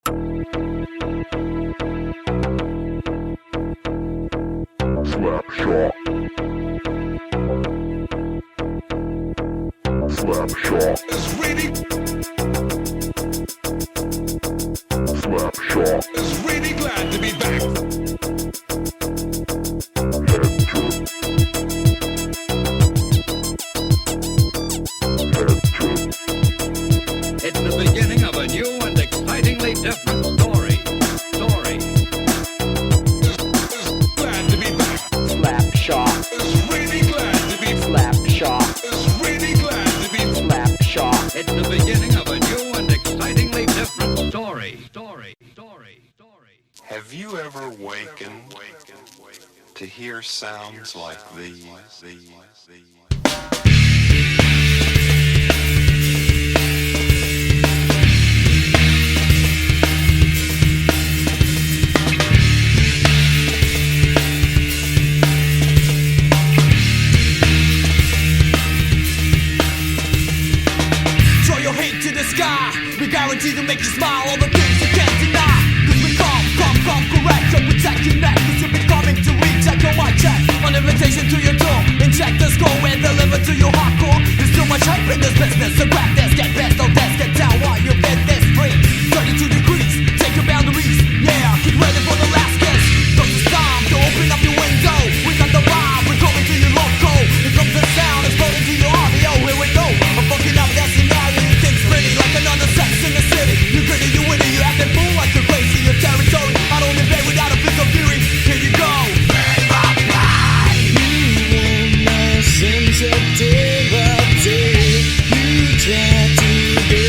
Slapshot. Slapshot. It's really, Slapshot. it's really glad to be back. Head trip. Head trip. It's the beginning of a new and excitingly different story. It's glad to be back. Slapshot, It's really glad to be. Slapshot, It's really glad to be. Slapshot. It's the beginning of a new and excitingly different story. Have you ever wakened to hear sounds like these? Throw your hate to the sky. We guarantee to make you smile. All the things you can't deny. Cause we come correct. So protect your neck. Cause you'll be coming to recheck your mic check. On invitation to your door. Inject the score and deliver to your hardcore. There's too much hype in this business. So grab this, get best, don't test, get down while you get this free. 32 degrees, take your boundaries. Yeah, get ready for the last kiss. Cause it's time to open up your window. We got the vibe, we're coming to your local. Here comes the sound, exploding to your audio. Here we go, I'm fucking up that scenario. You think it's pretty like another sex in the city. You gritty, you witty, you acting fool like you're crazy. Your territory, I don't invade without a bit of fury. Here you go. Sensitivity, you try to be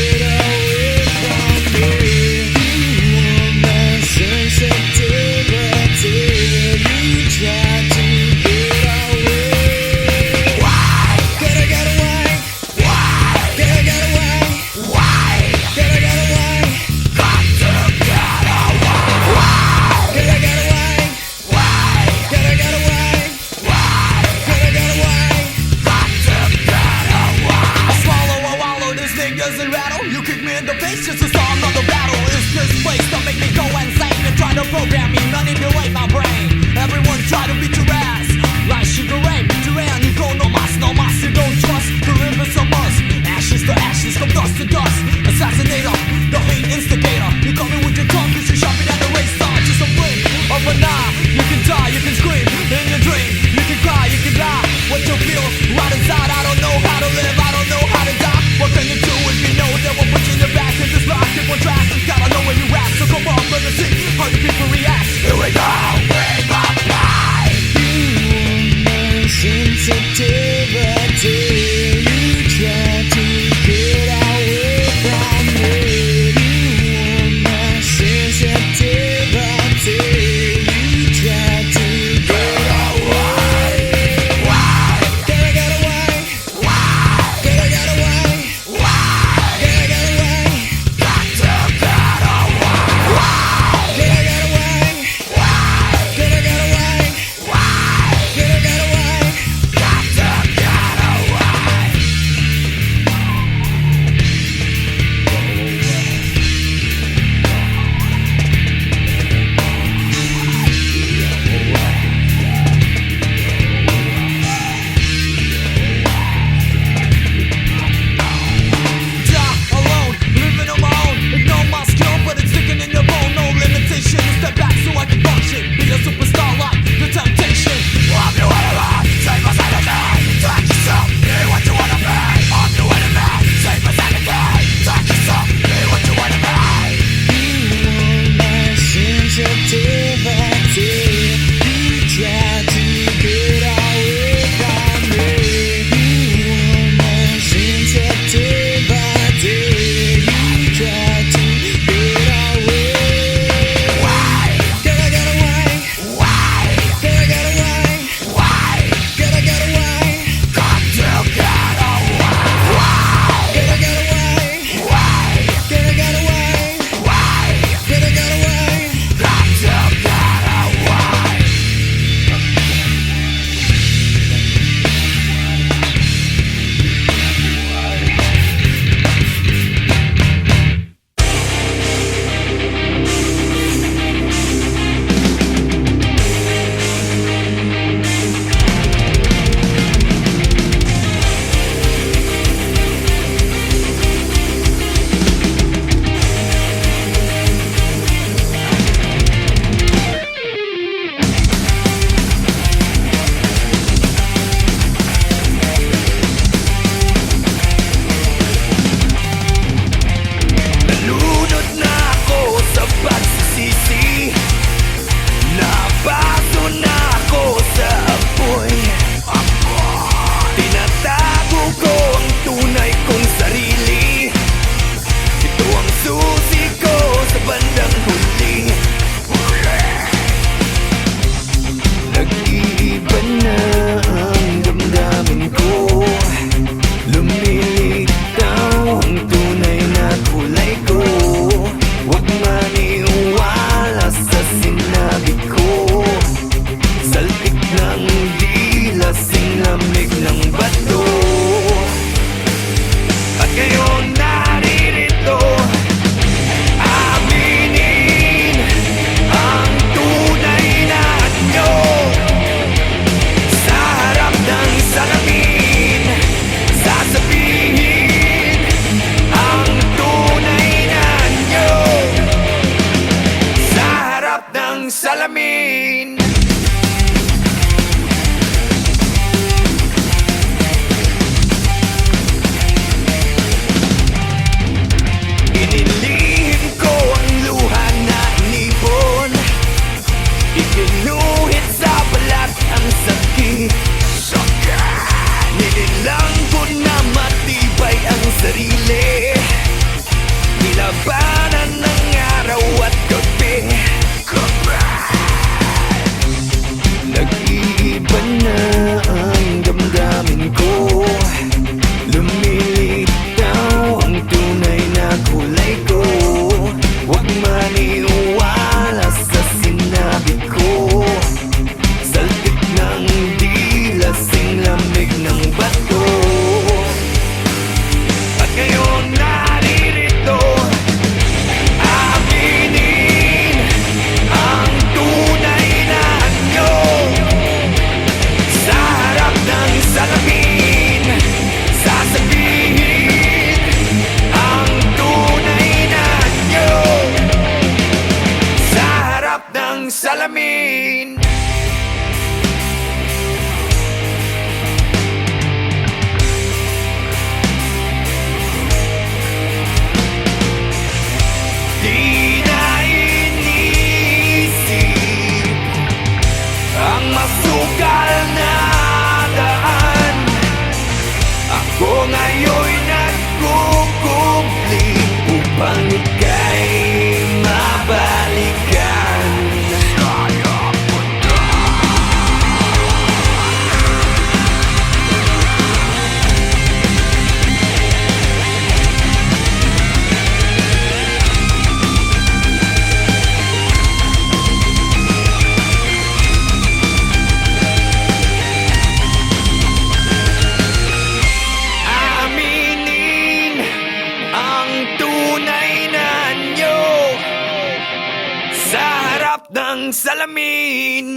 ng salamin,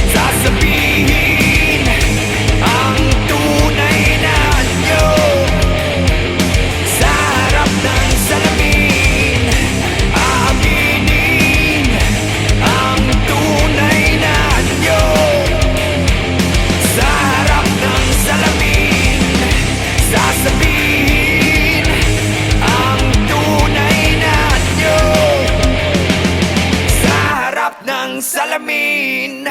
sasabihin ang tunay na anyo. Sa harap ng salamin, aaminin ang tunay na anyo. Sa harap ng salamin, sasabihin ang tunay na anyo. Sa harap ng salamin.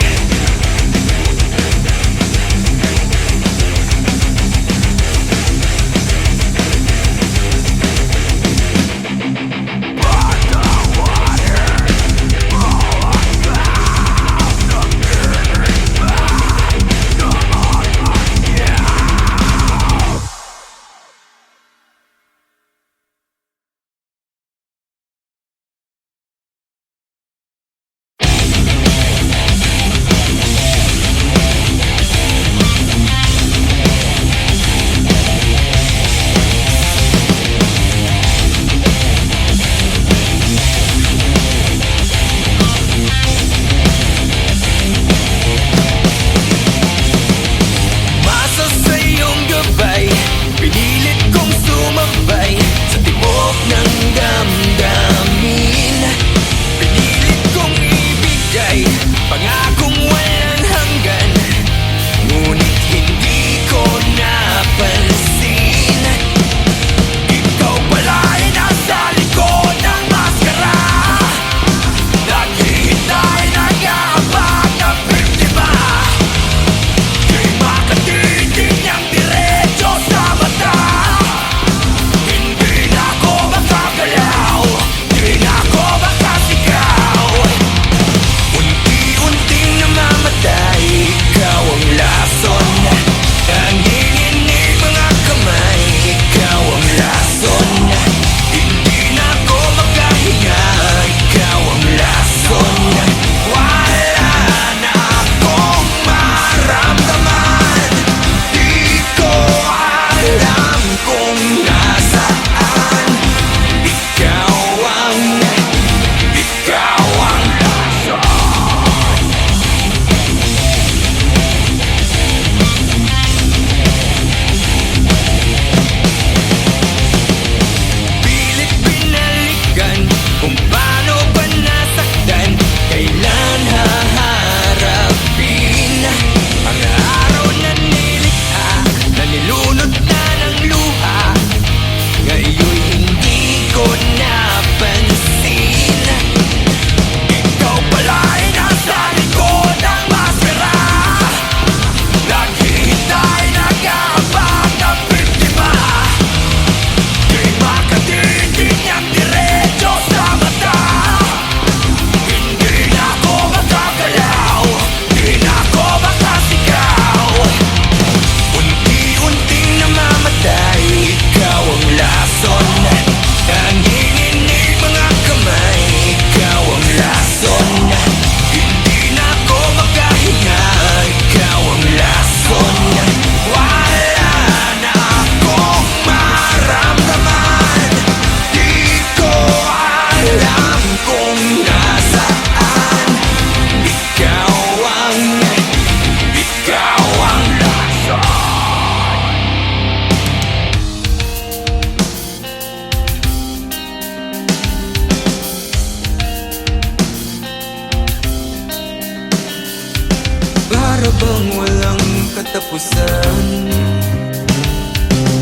Para bang walang katapusan?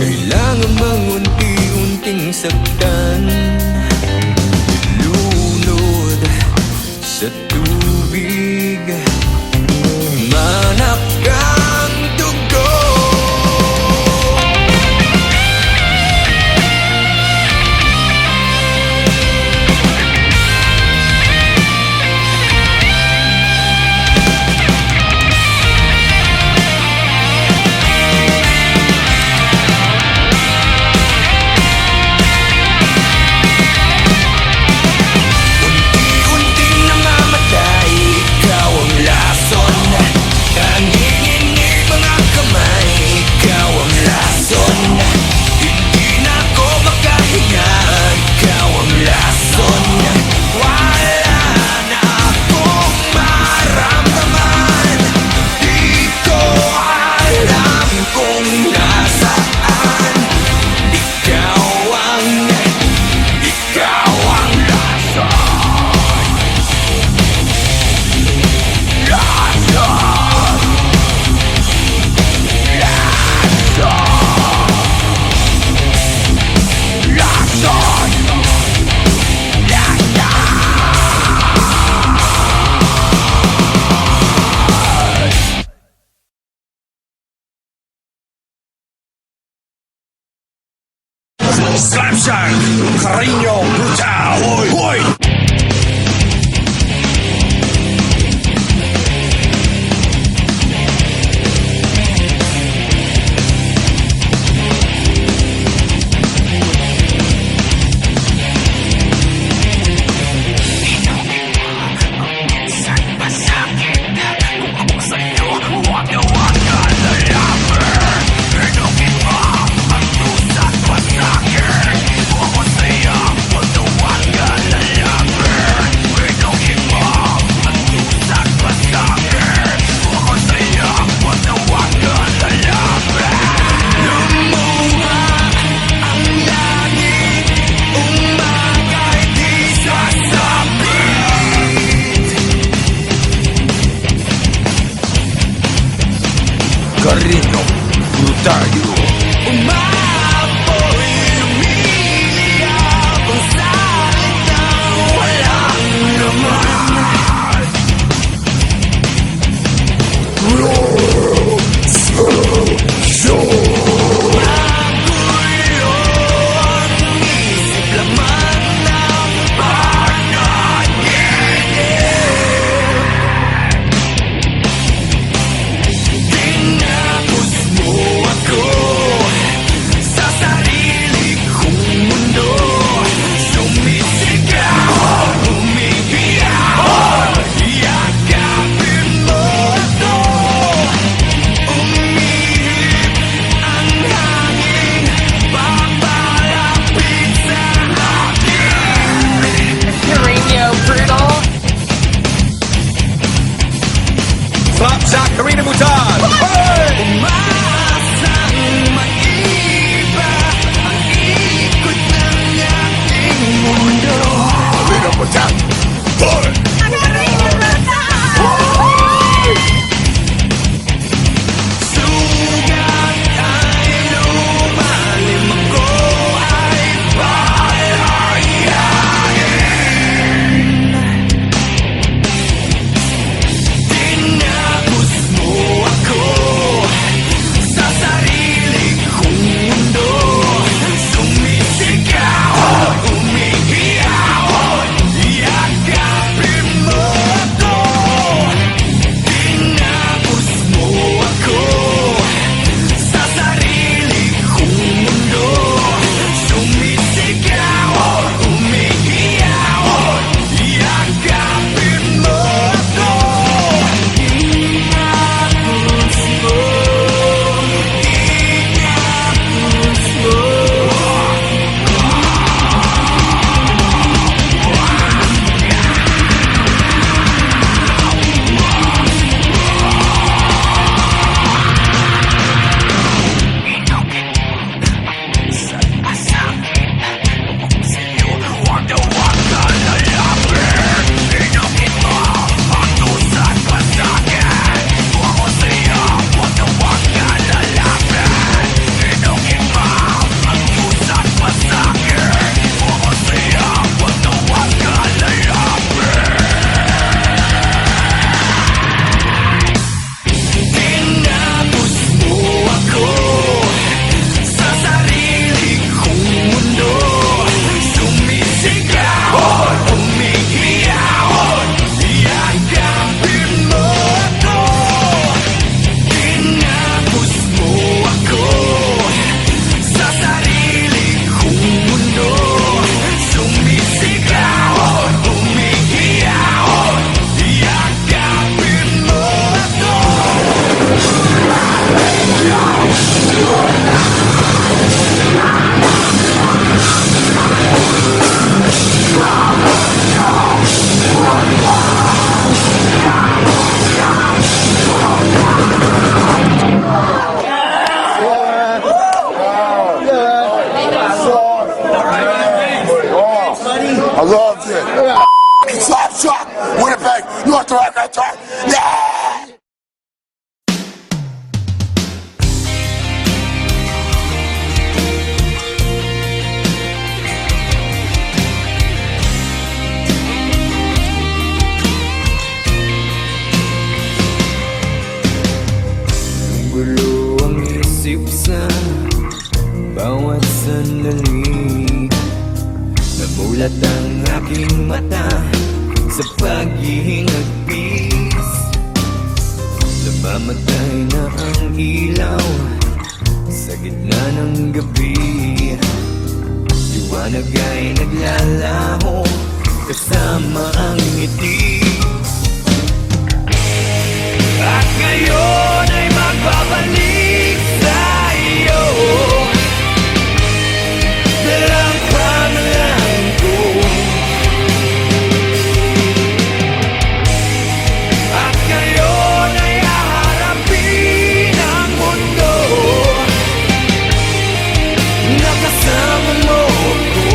Kailangan bang unti-unting saktan? Ilunod sa tubig, manak kang dugo. Hashtag Carino Brutal. Hoy, hoy. Carino Brutal. Slapshot Carino Brutal. Carino Brutal. I loved it. Slapshot, Winnipeg, North America. Yeah! Gulo ang isip sa bawat sandali. sa paghihingagpis. Namamatay na ang ilaw sa gitna ng gabi. Liwanag ay naglalaho kasama ang ngiti. At ngayon ay magbabalik sa iyo, dalang pangalan ko. At ngayon ay haharapin ang mundo, nakasama mo ko.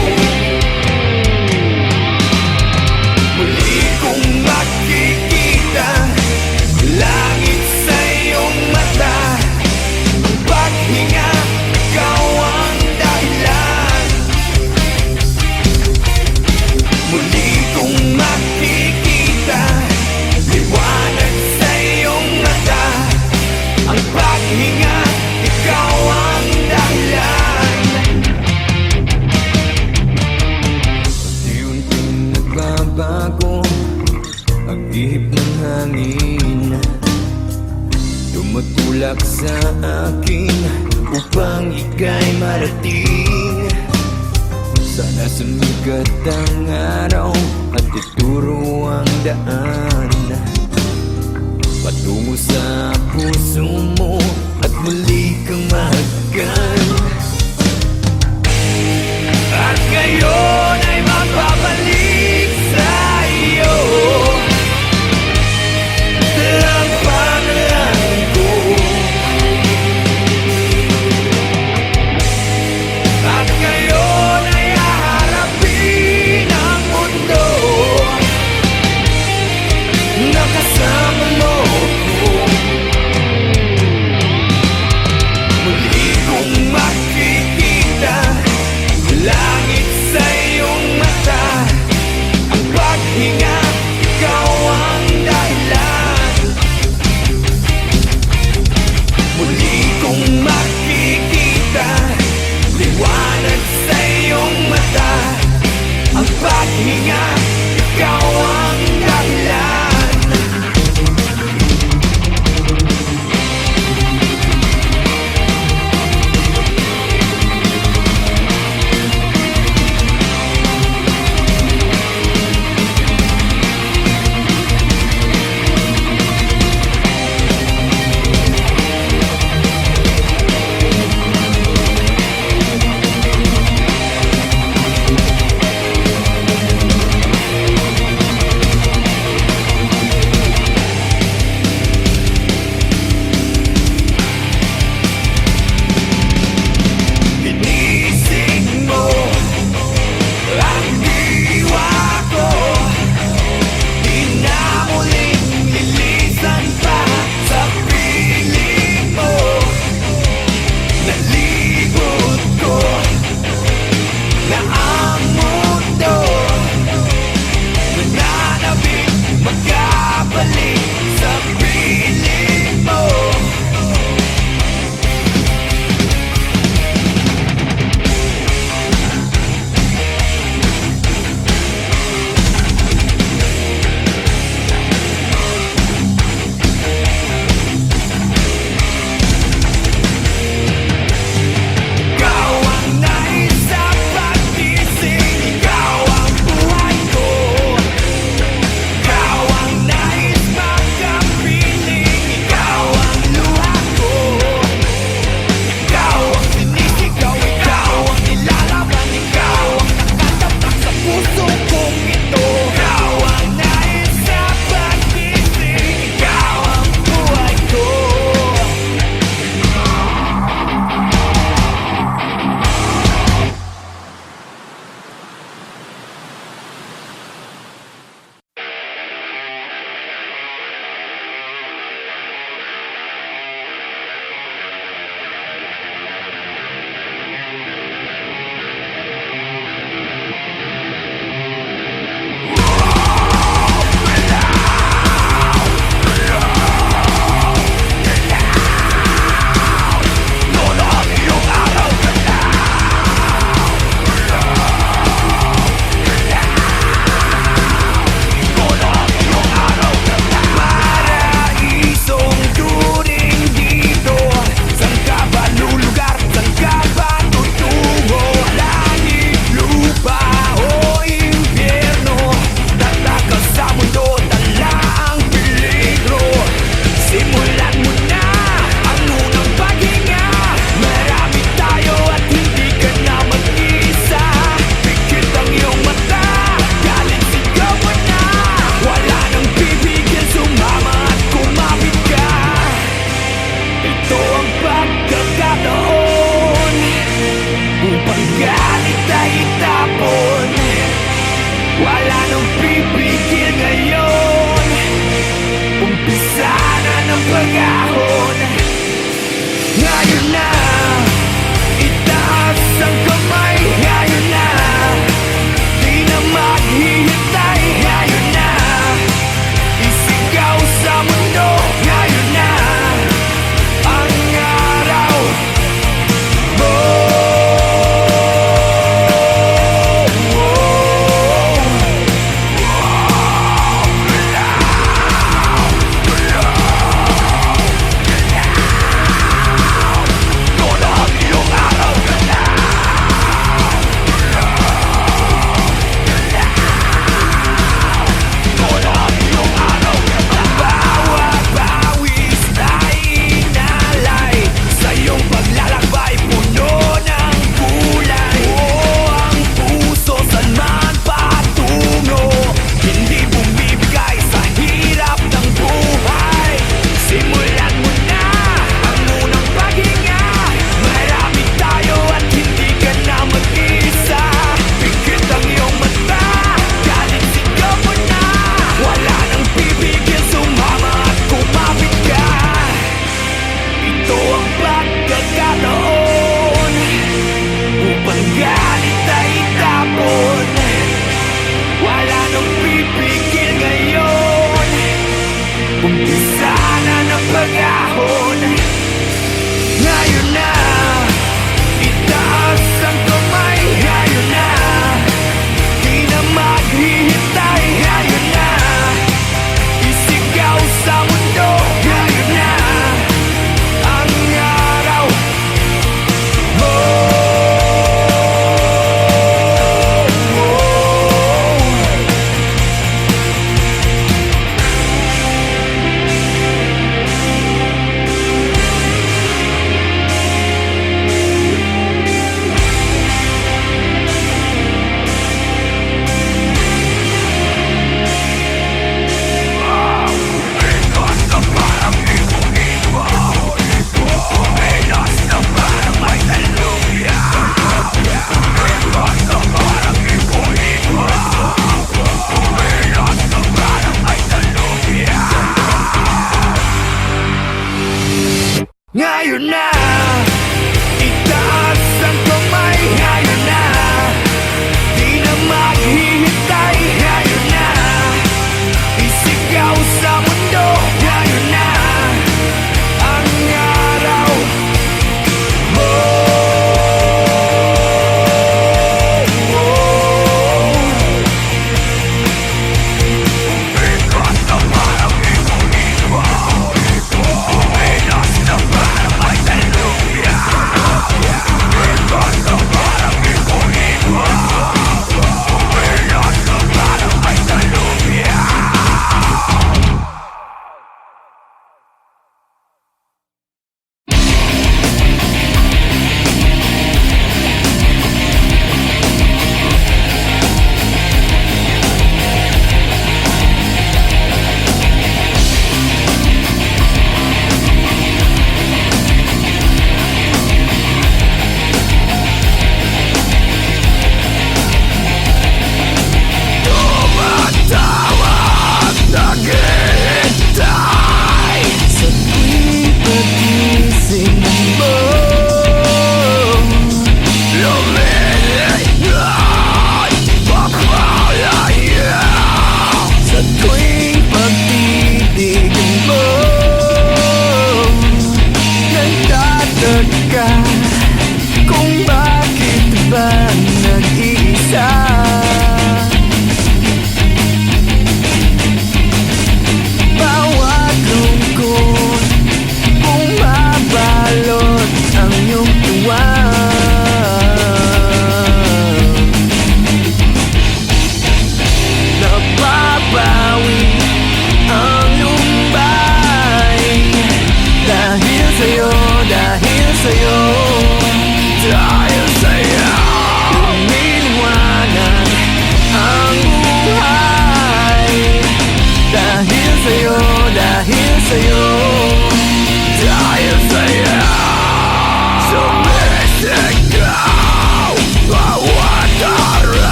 Muli kong makikita langit sa iyong mata, ang paghinga, ikaw ang dahilan. Muli kong makikita liwanag sa iyong mata, ang paghinga, ikaw ang dahilan. Unti-unting nagbabago ang ihip ng hangin, tumutulak sa akin upang ika'y marating. Sana sumikat ang araw at ituro ang daan patungo sa puso mo at muli kang mahagkan. At ngayon ay magbabalik sa iyo, dalang pangalan ko. At ngayon ay haharapin ang mundo, nakasama mo ko. Muli kong makikita langit sa iyo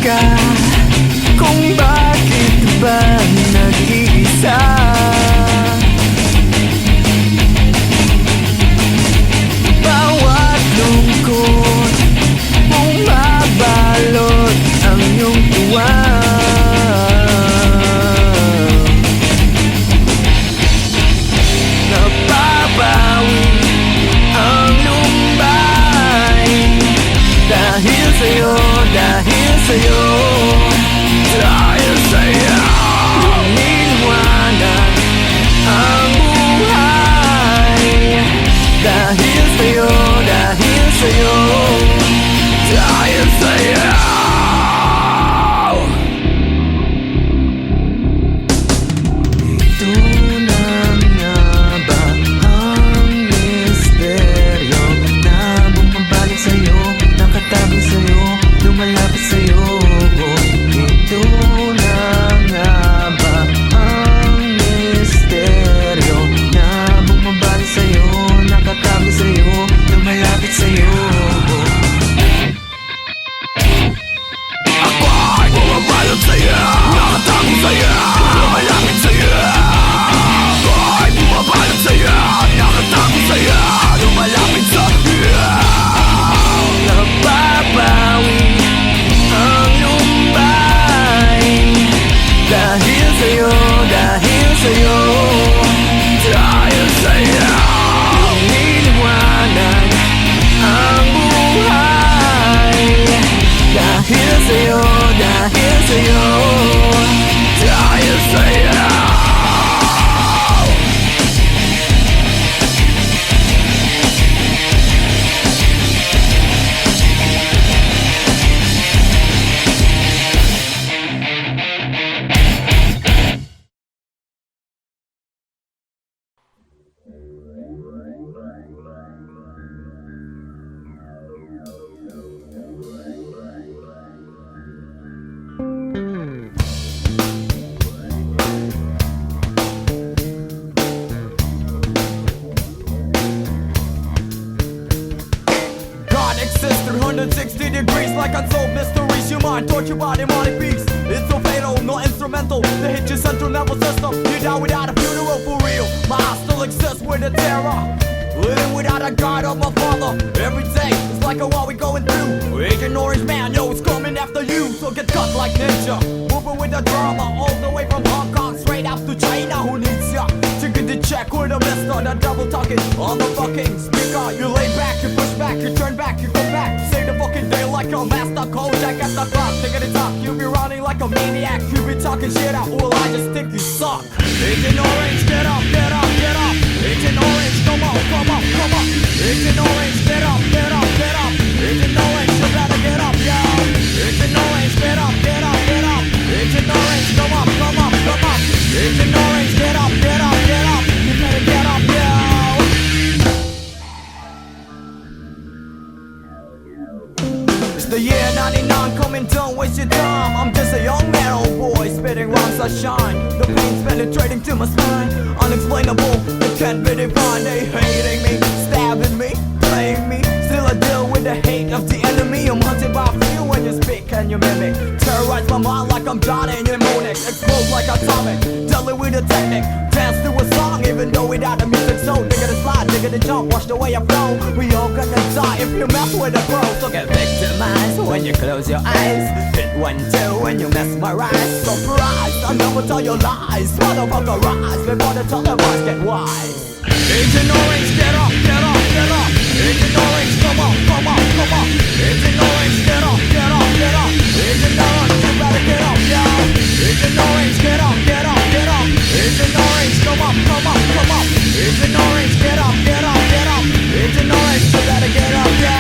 ka kung bakit ba nag-iisa. Bawat lungkot bumabalot ang iyong tuwa. Napapawi ang lumbay dahil sa'yo, dahil sa'yo, dahil sa'yo. Lumiliwanag ang buhay dahil sa'yo, dahil sa'yo, dahil sa'yo. Ito na nga ba ang misteryo na bumabalik sa'yo, nakatago sa'yo, lumalapit sa'yo? Ito na nga ba ang misteryo na bumabalik sa'yo, nakatago sa'yo, lumalapit sa'yo? Ako ay bumabalik sa'yo, nakatago sa'yo, lumalapit sa'yo. Ako ay bumabalik sa'yo, nakatago sa'yo, lumalapit sa'yo. Napapawi ang lumbay dahil sa'yo, dahil sa'yo, dahil sa'yo. Lumiliwanag ang buhay dahil sa'yo, dahil sa'yo, dahil sa'yo. God exists 360 degrees like unsolved mysteries. Your mind tortured by demonic beats. It's so fatal, no instrumental. They hit your central nervous system. You die without a funeral for real. My heart still exists with a terror. Living without a guide of my father. Every day it's like a war we going through. Agent Orange Man, yo, it's coming after you. So get cut like ninja. Moving with the drama all the way from Hong Kong straight out to China. Who needs ya? Chicken to check with a mister. That double talking on the fucking speaker. You lay back, you push back, you turn back, you come back. Say the fucking day like a master Kojak at the clock. Take it talk, you be running like a maniac. You be talking shit out, well I just think you suck. Agent Orange, get up, get up, get up. Agent Orange, come on, come on, come on. Agent Orange, get up, get up, get up. Agent Orange, you better get up, yo. Agent Orange, get up, get up, get up. Agent Orange, come up, come up, come up. Agent Orange, get up, get up, get up. You better get up, yo. It's the year 99, coming, don't waste your time. I'm just a young man, old boy, spitting rhymes I shine. The pain's penetrating to my spine. Unexplainable, it can't be defined. They hating me, stabbing me, playing me. Still I deal with the hate of the enemy. I'm hunted by few when you speak and you mimic. Terrorize my mind like I'm Johnny Mnemonic. Explode like atomic, deadly with a technique. Dance to a song even though without the music. So nigga the slide, nigga the jump, watch the way I flow. We all gonna die if you mess with a pro. So get victimized when you close your eyes. Hit 1, 2 when you mesmerize. Surprise, I never tell your lies. Motherfucker rise before the televised get wise. Agent Orange, get up, get up, get up. Agent Orange, come on, come on, come on. Agent Orange, get up, get up, get up. Agent Orange, you better get up, yo. Agent Orange, get up, get up, get up. Agent Orange, come up, come up, come up. Agent Orange, get up, get up, get up. Agent Orange, you better get up, yo.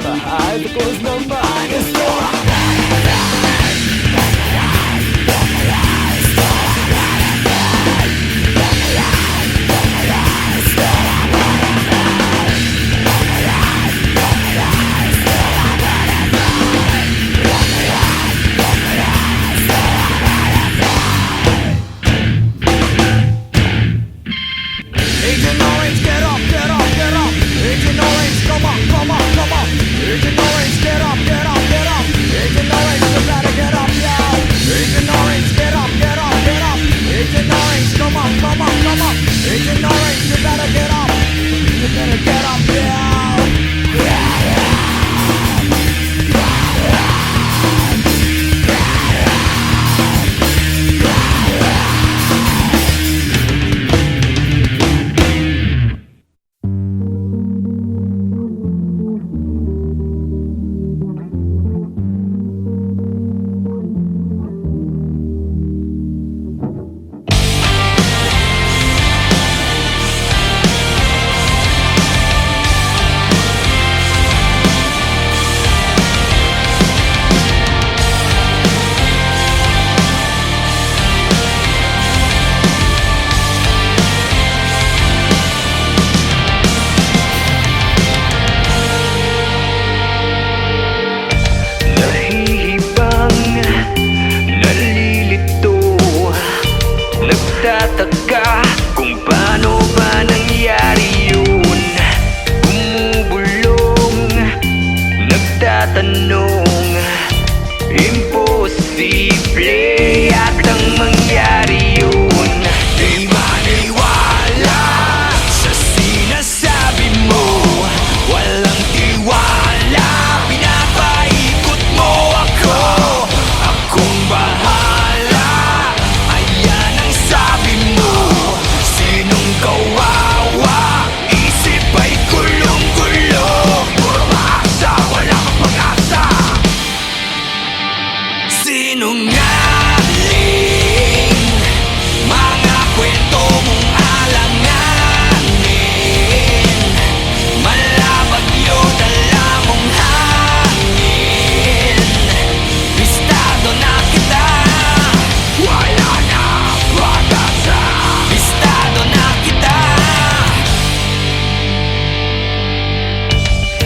Ay, the chorus naman is Agent Orange, get up, get up, get up. Agent Orange, come on, come on, come on. Agent Orange, get up, get up, get up. Agent Orange, you better get up, yeah. Agent Orange, get up, get up, get up. Agent Orange, come on, come on, come on. Agent Orange, you better get up. You better get up, yeah. Nagtataka kung paano ba nangyari yun. Bumubulong, nagtatanong, imposible yatang mangyari yun. Di maniwala sa sinasabi mo, walang tiwala, pinapaikot mo ako. Akong bahala, ayan ang sabi mo. Sinong kawawa, isip ay gulong-gulong. Puro maasa, wala kang pag-asa. Sinungaling, mga kwento mong alanganin. Malabagyo, dala mong hangin. Bistado na kita, wala na pag-asa. Bistado na kita.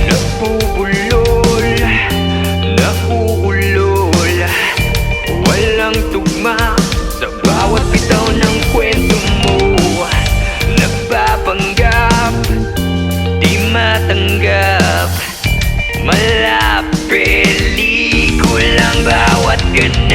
Napupulol, nauulol, walang tugma sa bawat bitaw ng kwento mo. Nagpapanggap, di matanggap, mala pelikulang bawat ganap.